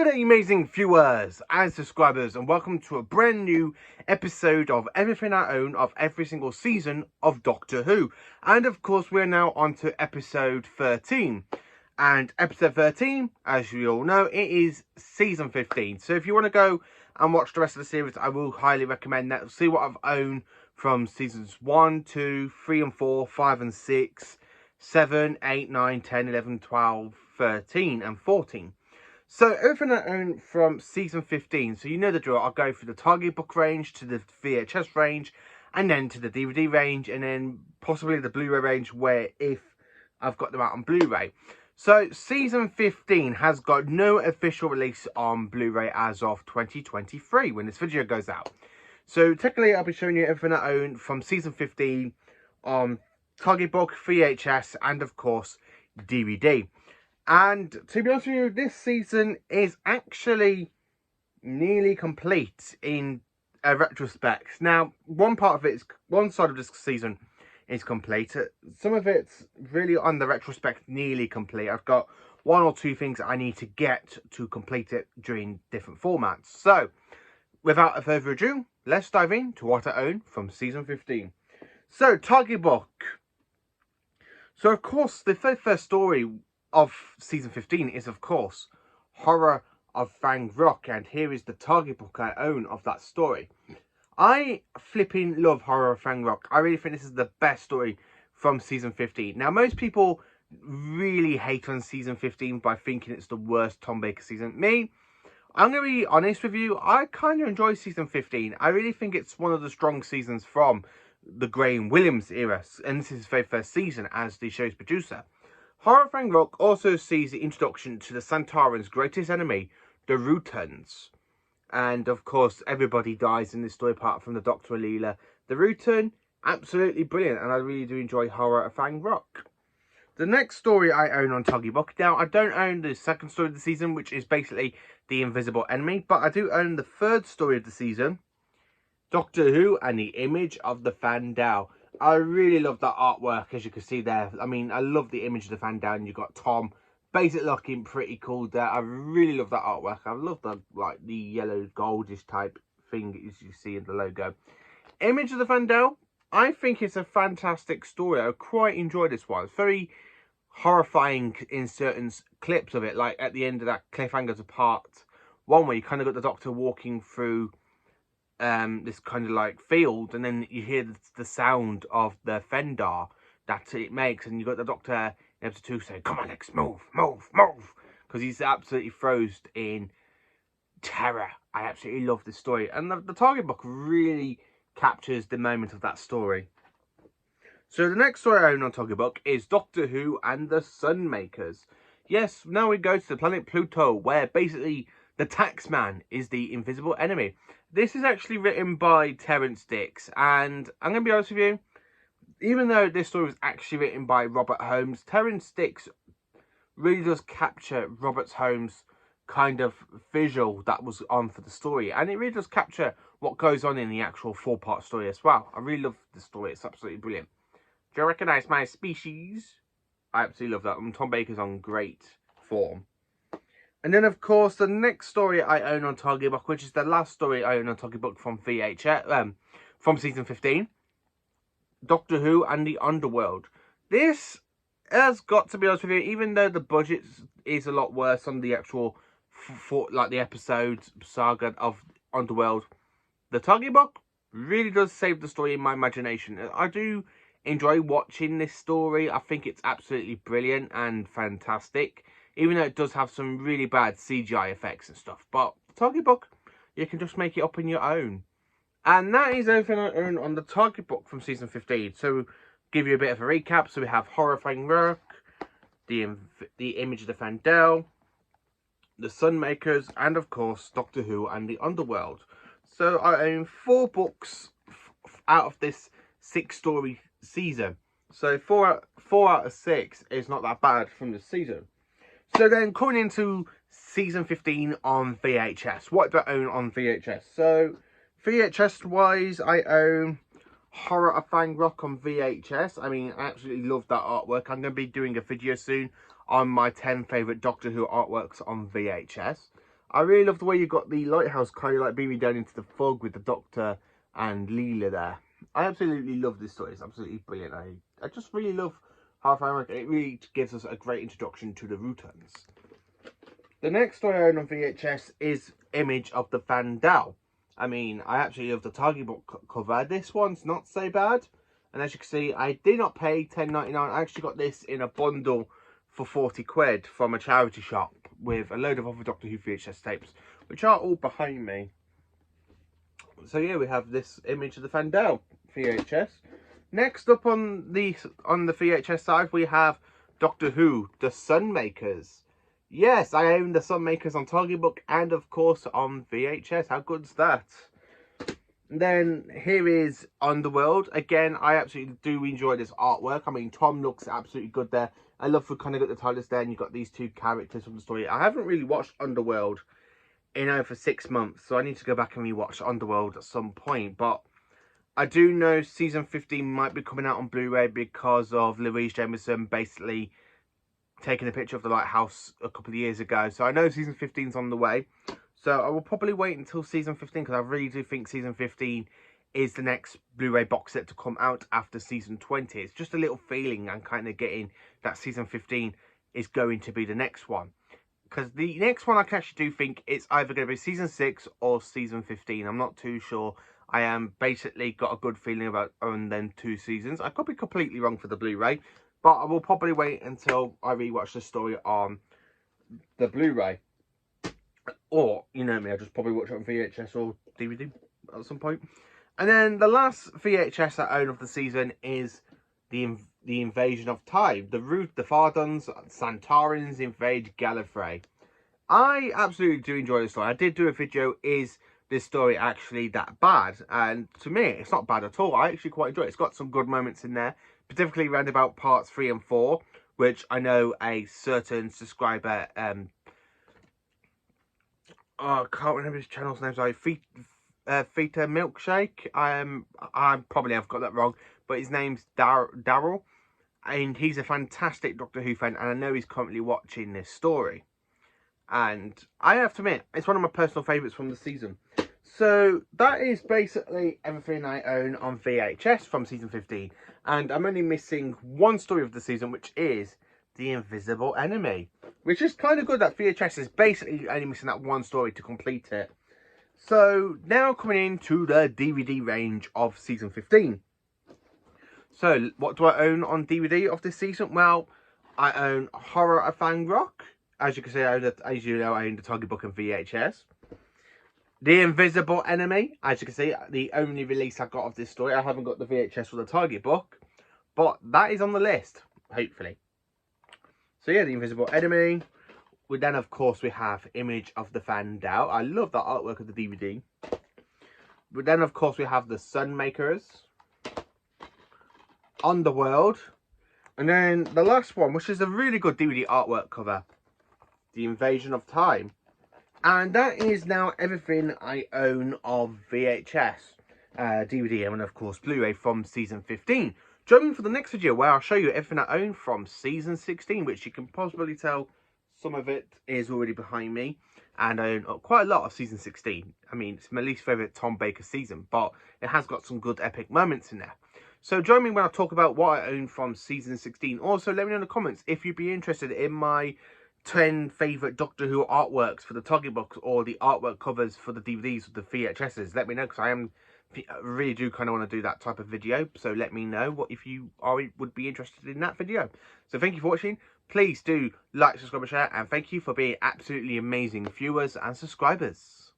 Hello, you amazing viewers and subscribers, and welcome to a brand new episode of Everything I Own of every single season of Doctor Who. And of course, we're now on to episode 13. And episode 13, as you all know, it is season 15. So if you want to go and watch the rest of the series, I will highly recommend that. See what I've owned from seasons 1, 2, 3 and 4, 5 and 6, 7, 8, 9, 10, 11, 12, 13 and 14. So everything I own from season 15, so you know the drill. I'll go through the Target book range to the VHS range and then to the DVD range and then possibly the Blu-ray range where if I've got them out on Blu-ray. So season 15 has got no official release on Blu-ray as of 2023 when this video goes out. So technically I'll be showing you everything I own from season 15 on Target book, VHS and of course DVD. And to be honest with you, this season is actually nearly complete in a retrospect. Now, one side of this season is complete. Some of it's really on the retrospect nearly complete. I've got one or two things I need to get to complete it during different formats. So, without further ado, let's dive into what I own from season 15. So, Target book. So, of course, the very first story of season 15 is of course Horror of Fang Rock, and here is the Target book I own of that story. I flipping love Horror of Fang Rock. I really think this is the best story from season 15. Now most people really hate on season 15 by thinking it's the worst Tom Baker season. I'm going to be honest with you, I kind of enjoy season 15. I really think it's one of the strong seasons from the Graham Williams era, and this is his very first season as the show's producer. Horror of Fang Rock also sees the introduction to the Santarans' greatest enemy, the Rutans. And of course, everybody dies in this story apart from the Dr. Leela. The Rutan, absolutely brilliant, and I really do enjoy Horror of Fang Rock. The next story I own on Target book. Now, I don't own the second story of the season, which is basically the Invisible Enemy, but I do own the third story of the season, Doctor Who and the Image of the Fandal. I really love that artwork, as you can see there. I mean, I love the image of the Fandal, and you've got Tom basically looking pretty cool there. I really love that artwork. I love the the yellow goldish type thing as you see in the logo. Image of the Fandal, I think it's a fantastic story. I quite enjoy this one. It's very horrifying in certain clips of it, like at the end of that cliffhanger to part 1 where you kind of got the Doctor walking through this kind of like field, and then you hear the sound of the Fendar that it makes, and you got the Doctor in episode 2 saying, "Come on, X, move, move, move," because he's absolutely frozen in terror. I absolutely love this story, and the Target book really captures the moment of that story. So the next story I own on Target book is Doctor Who and the Sunmakers. Yes, now we go to the planet Pluto, where basically the Taxman is the invisible enemy. This is actually written by Terrance Dicks, and I'm going to be honest with you, even though this story was actually written by Robert Holmes, Terrance Dicks really does capture Robert Holmes' kind of visual that was on for the story, and it really does capture what goes on in the actual 4-part story as well. I really love the story, it's absolutely brilliant. Do you recognise my species? I absolutely love that, and Tom Baker's on great form. And then, of course, the next story I own on Target book, which is the last story I own on Target book from VHS, from season 15, Doctor Who and the Underworld. This has got to be honest with you, even though the budget is a lot worse on the actual, the episode saga of Underworld, the Target book really does save the story in my imagination. I do enjoy watching this story. I think it's absolutely brilliant and fantastic, even though it does have some really bad CGI effects and stuff. But the Target book, you can just make it up on your own. And that is everything I own on the Target book from season 15. So, give you a bit of a recap. So we have Horror of Fang Rock, the Image of the Fandal, the Sunmakers, and of course Doctor Who and the Underworld. So I own 4 books out of this 6-story season. So 4 out of 6 is not that bad from the season. So then coming into season 15 on VHS. What do I own on VHS? So VHS wise, I own Horror of Fang Rock on VHS. I mean, I absolutely love that artwork. I'm going to be doing a video soon on my 10 favourite Doctor Who artworks on VHS. I really love the way you got the lighthouse kind of like beaming down into the fog with the Doctor and Leela there. I absolutely love this story. It's absolutely brilliant. I just really love Half America. It really gives us a great introduction to the Rutons. The next story I own on VHS is Image of the Fandal. I mean, I actually love the Target book cover. This one's not so bad. And as you can see, I did not pay $10.99. I actually got this in a bundle for 40 quid from a charity shop with a load of other Doctor Who VHS tapes, which are all behind me. So yeah, we have this Image of the Fandal VHS. Next up on the VHS side, we have Doctor Who, The Sunmakers. Yes, I own The Sunmakers on Target book and of course on VHS. How good's that? And then here is Underworld. Again, I absolutely do enjoy this artwork. I mean, Tom looks absolutely good there. I love the kind of got the titles there, and you've got these two characters from the story. I haven't really watched Underworld in over 6 months, so I need to go back and rewatch Underworld at some point. But I do know season 15 might be coming out on Blu-ray because of Louise Jameson basically taking a picture of the lighthouse a couple of years ago. So I know season 15's on the way. So I will probably wait until season 15 because I really do think season 15 is the next Blu-ray box set to come out after season 20. It's just a little feeling I'm kind of getting that season 15 is going to be the next one. Because the next one I actually do think it's either going to be season 6 or season 15. I'm not too sure. I am basically got a good feeling about them 2 seasons. I could be completely wrong for the Blu-ray, but I will probably wait until I rewatch the story on the Blu-ray. Or, you know me, I'll just probably watch it on VHS or DVD at some point. And then the last VHS I own of the season is the Invasion of Time. The Fardons, Santarans invade Gallifrey. I absolutely do enjoy this story. I did do a video, is this story actually that bad? And to me, it's not bad at all. I actually quite enjoy it. It's got some good moments in there, particularly around about parts 3 and 4, which I know a certain subscriber, I can't remember his channel's name, sorry, Feta Milkshake. I probably have got that wrong, but his name's Daryl, and he's a fantastic Doctor Who fan, and I know he's currently watching this story. And I have to admit, it's one of my personal favourites from the season. So that is basically everything I own on VHS from season 15. And I'm only missing one story of the season, which is The Invisible Enemy. Which is kind of good that VHS is basically only missing that one story to complete it. So now coming into the DVD range of season 15. So what do I own on DVD of this season? Well, I own Horror of Fang Rock. As you can see, I own the Target book and VHS. The Invisible Enemy. As you can see, the only release I got of this story. I haven't got the VHS or the Target book, but that is on the list, hopefully. So yeah, The Invisible Enemy. Then, of course, we have Image of the Fandal. I love that artwork of the DVD. But then, of course, we have The Sunmakers, Underworld, and then the last one, which is a really good DVD artwork cover, The Invasion of Time. And that is now everything I own of VHS, DVD, and of course Blu-ray from season 15. Join me for the next video where I'll show you everything I own from season 16, which you can possibly tell some of it is already behind me. And I own quite a lot of season 16. I mean, it's my least favourite Tom Baker season, but it has got some good epic moments in there. So join me when I talk about what I own from season 16. Also, let me know in the comments if you'd be interested in my 10 favourite Doctor Who artworks for the Target books or the artwork covers for the DVDs or the VHSs. Let me know, because I really do kind of want to do that type of video. So let me know what if you would be interested in that video. So thank you for watching. Please do like, subscribe, and share. And thank you for being absolutely amazing viewers and subscribers.